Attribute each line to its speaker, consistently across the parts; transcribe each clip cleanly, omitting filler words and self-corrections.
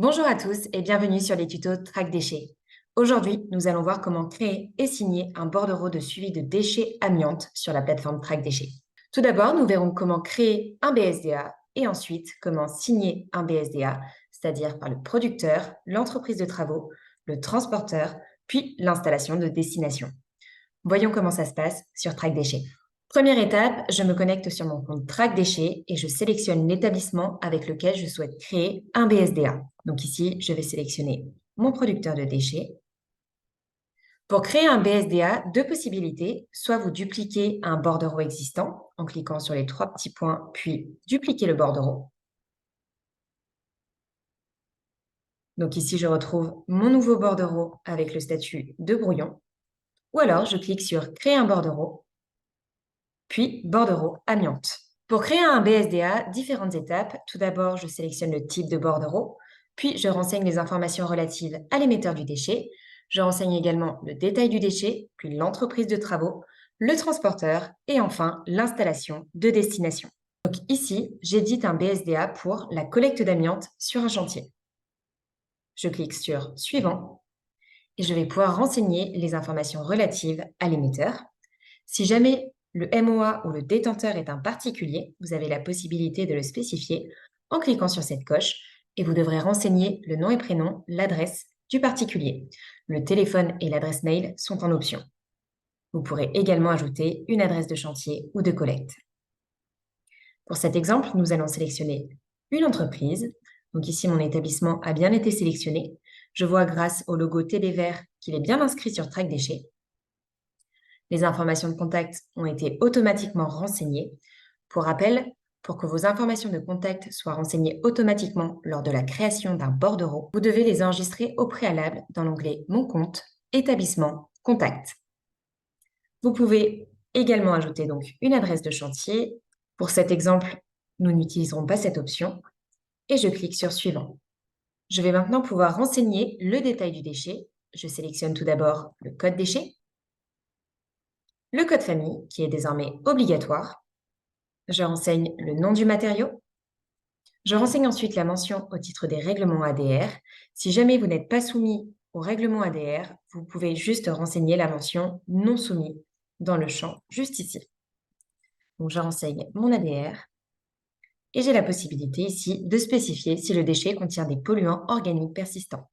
Speaker 1: Bonjour à tous et bienvenue sur les tutos Track Déchets. Aujourd'hui, nous allons voir comment créer et signer un bordereau de suivi de déchets amiantes sur la plateforme Track Déchets. Tout d'abord, nous verrons comment créer un BSDA et ensuite comment signer un BSDA, c'est-à-dire par le producteur, l'entreprise de travaux, le transporteur, puis l'installation de destination. Voyons comment ça se passe sur Track Déchets. Première étape, je me connecte sur mon compte Track Déchets et je sélectionne l'établissement avec lequel je souhaite créer un BSDA. Donc ici, je vais sélectionner mon producteur de déchets. Pour créer un BSDA, deux possibilités. Soit vous dupliquez un bordereau existant en cliquant sur les trois petits points, puis dupliquer le bordereau. Donc ici, je retrouve mon nouveau bordereau avec le statut de brouillon. Ou alors, je clique sur Créer un bordereau, puis bordereau amiante. Pour créer un BSDA, différentes étapes. Tout d'abord, je sélectionne le type de bordereau, puis je renseigne les informations relatives à l'émetteur du déchet. Je renseigne également le détail du déchet, puis l'entreprise de travaux, le transporteur et enfin l'installation de destination. Donc ici, j'édite un BSDA pour la collecte d'amiante sur un chantier. Je clique sur Suivant et je vais pouvoir renseigner les informations relatives à l'émetteur. Si jamais le MOA ou le détenteur est un particulier, vous avez la possibilité de le spécifier en cliquant sur cette coche et vous devrez renseigner le nom et prénom, l'adresse du particulier. Le téléphone et l'adresse mail sont en option. Vous pourrez également ajouter une adresse de chantier ou de collecte. Pour cet exemple, nous allons sélectionner une entreprise. Donc ici, mon établissement a bien été sélectionné. Je vois grâce au logo Télévert qu'il est bien inscrit sur Track Déchets. Les informations de contact ont été automatiquement renseignées. Pour rappel, pour que vos informations de contact soient renseignées automatiquement lors de la création d'un bordereau, vous devez les enregistrer au préalable dans l'onglet Mon compte, Établissement, Contact. Vous pouvez également ajouter donc une adresse de chantier. Pour cet exemple, nous n'utiliserons pas cette option et je clique sur Suivant. Je vais maintenant pouvoir renseigner le détail du déchet. Je sélectionne tout d'abord le code déchet, le code famille qui est désormais obligatoire. Je renseigne le nom du matériau. Je renseigne ensuite la mention au titre des règlements ADR. Si jamais vous n'êtes pas soumis au règlement ADR, vous pouvez juste renseigner la mention non soumis dans le champ juste ici. Donc je renseigne mon ADR et j'ai la possibilité ici de spécifier si le déchet contient des polluants organiques persistants.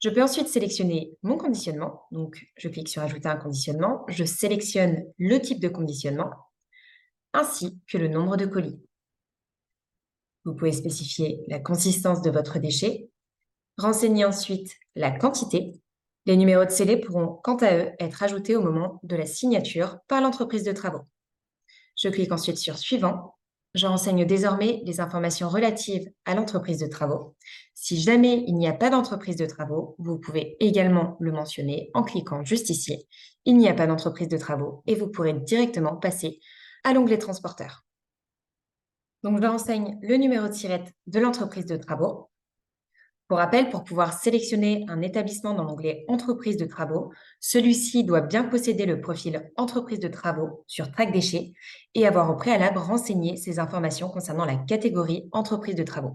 Speaker 1: Je peux ensuite sélectionner mon conditionnement. Donc je clique sur Ajouter un conditionnement. Je sélectionne le type de conditionnement ainsi que le nombre de colis. Vous pouvez spécifier la consistance de votre déchet, renseigner ensuite la quantité. Les numéros de scellés pourront, quant à eux, être ajoutés au moment de la signature par l'entreprise de travaux. Je clique ensuite sur Suivant. Je renseigne désormais les informations relatives à l'entreprise de travaux. Si jamais il n'y a pas d'entreprise de travaux, vous pouvez également le mentionner en cliquant juste ici. Il n'y a pas d'entreprise de travaux et vous pourrez directement passer à l'onglet Transporteur. Donc, je renseigne le numéro de SIRET de l'entreprise de travaux. Pour rappel, pour pouvoir sélectionner un établissement dans l'onglet Entreprise de travaux, celui-ci doit bien posséder le profil Entreprise de travaux sur Track Déchets et avoir au préalable renseigné ces informations concernant la catégorie Entreprise de travaux.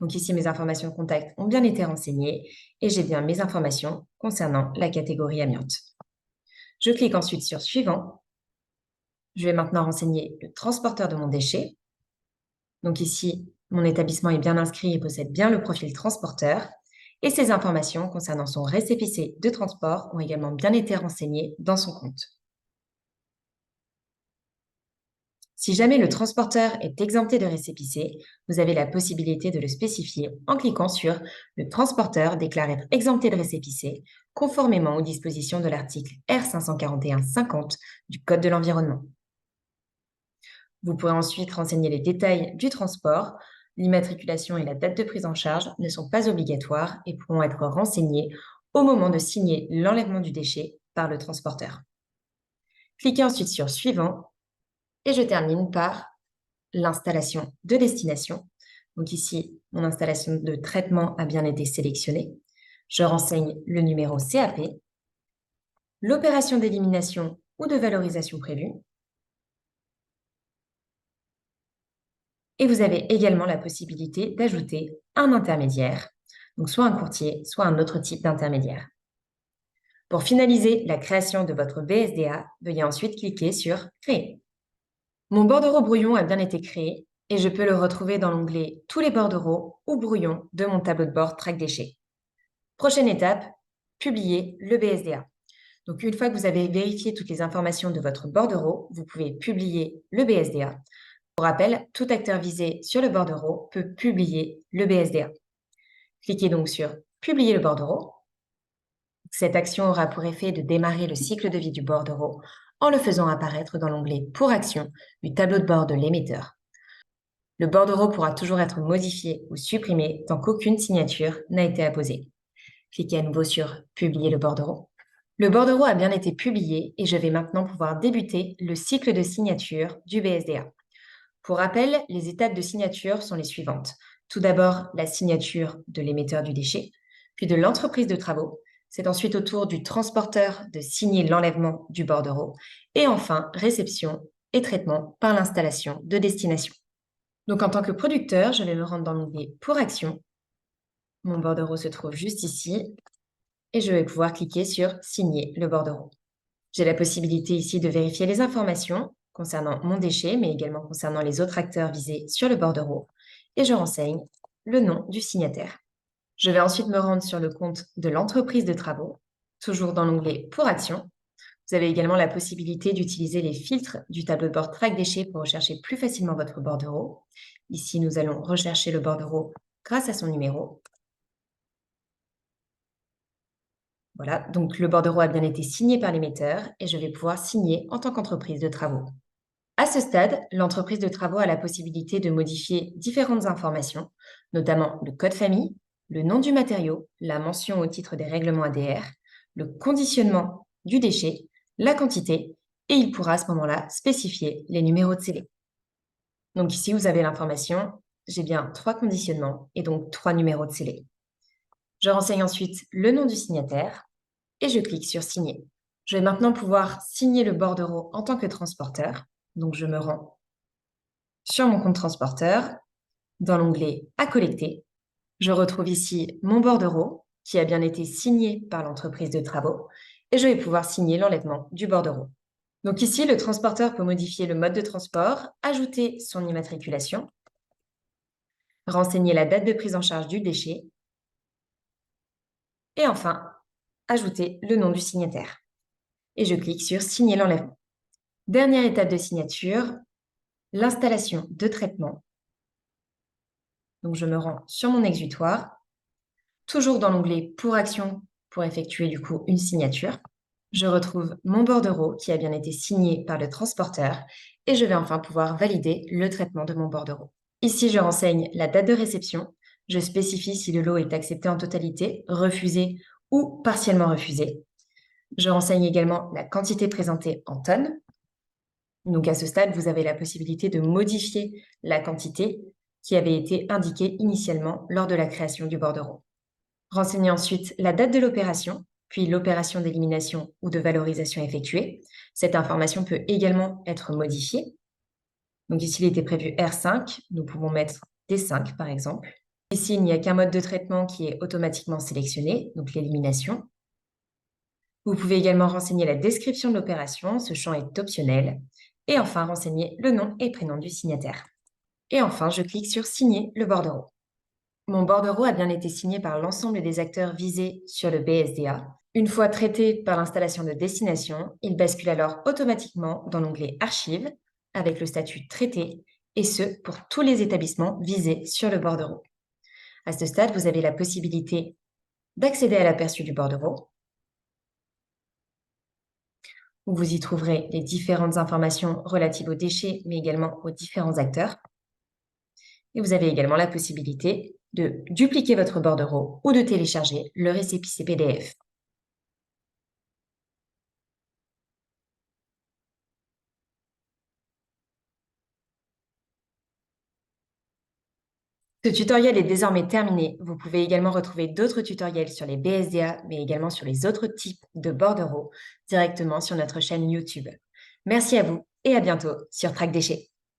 Speaker 1: Donc ici, mes informations de contact ont bien été renseignées et j'ai bien mes informations concernant la catégorie amiante. Je clique ensuite sur Suivant. Je vais maintenant renseigner le transporteur de mon déchet. Donc ici, mon établissement est bien inscrit et possède bien le profil transporteur. Et ces informations concernant son récépissé de transport ont également bien été renseignées dans son compte. Si jamais le transporteur est exempté de récépissé, vous avez la possibilité de le spécifier en cliquant sur « Le transporteur déclare être exempté de récépissé, conformément aux dispositions de l'article R541-50 du Code de l'environnement ». Vous pourrez ensuite renseigner les détails du transport. L'immatriculation et la date de prise en charge ne sont pas obligatoires et pourront être renseignés au moment de signer l'enlèvement du déchet par le transporteur. Cliquez ensuite sur Suivant et je termine par l'installation de destination. Donc ici, mon installation de traitement a bien été sélectionnée. Je renseigne le numéro CAP, l'opération d'élimination ou de valorisation prévue, Et vous avez également la possibilité d'ajouter un intermédiaire, donc soit un courtier, soit un autre type d'intermédiaire. Pour finaliser la création de votre BSDA, veuillez ensuite cliquer sur Créer. Mon bordereau brouillon a bien été créé et je peux le retrouver dans l'onglet Tous les bordereaux ou brouillons de mon tableau de bord Track déchets. Prochaine étape, publier le BSDA. Donc une fois que vous avez vérifié toutes les informations de votre bordereau, vous pouvez publier le BSDA. Pour rappel, tout acteur visé sur le bordereau peut publier le BSDA. Cliquez donc sur Publier le bordereau. Cette action aura pour effet de démarrer le cycle de vie du bordereau en le faisant apparaître dans l'onglet Pour action du tableau de bord de l'émetteur. Le bordereau pourra toujours être modifié ou supprimé tant qu'aucune signature n'a été apposée. Cliquez à nouveau sur Publier le bordereau. Le bordereau a bien été publié et je vais maintenant pouvoir débuter le cycle de signature du BSDA. Pour rappel, les étapes de signature sont les suivantes. Tout d'abord, la signature de l'émetteur du déchet, puis de l'entreprise de travaux. C'est ensuite au tour du transporteur de signer l'enlèvement du bordereau. Et enfin, réception et traitement par l'installation de destination. Donc en tant que producteur, je vais me rendre dans l'onglet Pour action. Mon bordereau se trouve juste ici et je vais pouvoir cliquer sur Signer le bordereau. J'ai la possibilité ici de vérifier les informations concernant mon déchet, mais également concernant les autres acteurs visés sur le bordereau, et je renseigne le nom du signataire. Je vais ensuite me rendre sur le compte de l'entreprise de travaux, toujours dans l'onglet Pour action. Vous avez également la possibilité d'utiliser les filtres du tableau de bord Track déchets pour rechercher plus facilement votre bordereau. Ici, nous allons rechercher le bordereau grâce à son numéro. Voilà, donc le bordereau a bien été signé par l'émetteur et je vais pouvoir signer en tant qu'entreprise de travaux. À ce stade, l'entreprise de travaux a la possibilité de modifier différentes informations, notamment le code famille, le nom du matériau, la mention au titre des règlements ADR, le conditionnement du déchet, la quantité, et il pourra à ce moment-là spécifier les numéros de scellé. Donc ici, vous avez l'information, j'ai bien 3 conditionnements et donc 3 numéros de scellé. Je renseigne ensuite le nom du signataire et je clique sur Signer. Je vais maintenant pouvoir signer le bordereau en tant que transporteur. Donc je me rends sur mon compte transporteur, dans l'onglet À collecter. Je retrouve ici mon bordereau qui a bien été signé par l'entreprise de travaux et je vais pouvoir signer l'enlèvement du bordereau. Donc ici, le transporteur peut modifier le mode de transport, ajouter son immatriculation, renseigner la date de prise en charge du déchet et enfin, ajouter le nom du signataire. Et je clique sur Signer l'enlèvement. Dernière étape de signature, l'installation de traitement. Donc je me rends sur mon exutoire, toujours dans l'onglet Pour action pour effectuer du coup une signature. Je retrouve mon bordereau qui a bien été signé par le transporteur et je vais enfin pouvoir valider le traitement de mon bordereau. Ici, je renseigne la date de réception. Je spécifie si le lot est accepté en totalité, refusé ou partiellement refusé. Je renseigne également la quantité présentée en tonnes. Donc à ce stade, vous avez la possibilité de modifier la quantité qui avait été indiquée initialement lors de la création du bordereau. Renseignez ensuite la date de l'opération, puis l'opération d'élimination ou de valorisation effectuée. Cette information peut également être modifiée. Donc ici, il était prévu R5, nous pouvons mettre D5 par exemple. Ici, il n'y a qu'un mode de traitement qui est automatiquement sélectionné, donc l'élimination. Vous pouvez également renseigner la description de l'opération, ce champ est optionnel. Et enfin, renseigner le nom et prénom du signataire. Et enfin, je clique sur Signer le bordereau. Mon bordereau a bien été signé par l'ensemble des acteurs visés sur le BSDA. Une fois traité par l'installation de destination, il bascule alors automatiquement dans l'onglet Archives avec le statut Traité, et ce pour tous les établissements visés sur le bordereau. À ce stade, vous avez la possibilité d'accéder à l'aperçu du bordereau, où vous y trouverez les différentes informations relatives aux déchets, mais également aux différents acteurs. Et vous avez également la possibilité de dupliquer votre bordereau ou de télécharger le récépissé PDF. Ce tutoriel est désormais terminé. Vous pouvez également retrouver d'autres tutoriels sur les BSDA, mais également sur les autres types de bordereaux directement sur notre chaîne YouTube. Merci à vous et à bientôt sur Track Déchets.